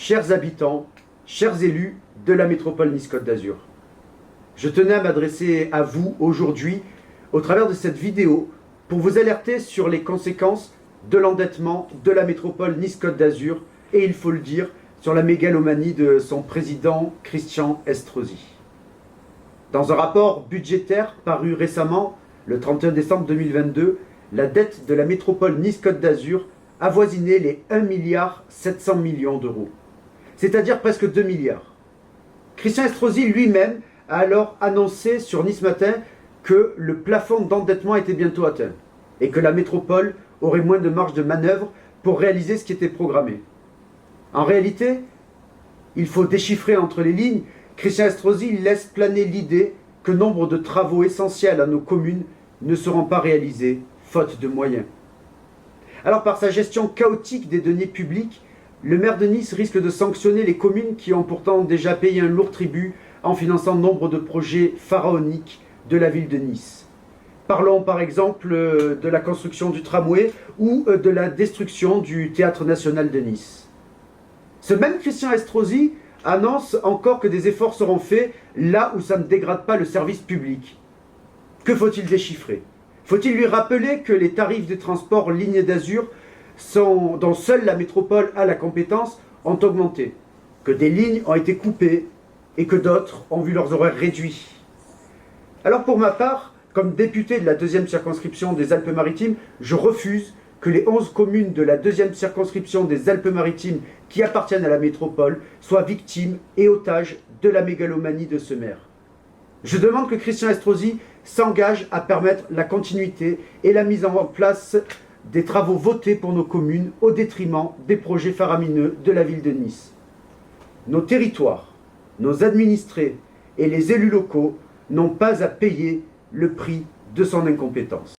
chers habitants, chers élus de la métropole Nice-Côte d'Azur. Je tenais à m'adresser à vous aujourd'hui au travers de cette vidéo pour vous alerter sur les conséquences de l'endettement de la métropole Nice-Côte d'Azur et, il faut le dire, sur la mégalomanie de son président Christian Estrosi. Dans un rapport budgétaire paru récemment, le 31 décembre 2022, la dette de la métropole Nice-Côte d'Azur avoisinait les 1,7 milliard d'euros, c'est-à-dire presque 2 milliards. Christian Estrosi lui-même a alors annoncé sur Nice Matin que le plafond d'endettement était bientôt atteint et que la métropole aurait moins de marge de manœuvre pour réaliser ce qui était programmé. En réalité, il faut déchiffrer entre les lignes. Christian Estrosi laisse planer l'idée que nombre de travaux essentiels à nos communes ne seront pas réalisés, faute de moyens. Alors, par sa gestion chaotique des deniers publics, le maire de Nice risque de sanctionner les communes qui ont pourtant déjà payé un lourd tribut en finançant nombre de projets pharaoniques de la ville de Nice. Parlons par exemple de la construction du tramway ou de la destruction du Théâtre national de Nice. Ce même Christian Estrosi annonce encore que des efforts seront faits là où ça ne dégrade pas le service public. Que faut-il déchiffrer? Faut-il lui rappeler que les tarifs des transports Ligne d'Azur, dont seule la métropole a la compétence, ont augmenté, que des lignes ont été coupées et que d'autres ont vu leurs horaires réduits? Alors pour ma part, comme député de la 2e circonscription des Alpes-Maritimes, je refuse que les 11 communes de la 2e circonscription des Alpes-Maritimes qui appartiennent à la métropole soient victimes et otages de la mégalomanie de ce maire. Je demande que Christian Estrosi s'engage à permettre la continuité et la mise en place des travaux votés pour nos communes au détriment des projets faramineux de la ville de Nice. Nos territoires, nos administrés et les élus locaux n'ont pas à payer le prix de son incompétence.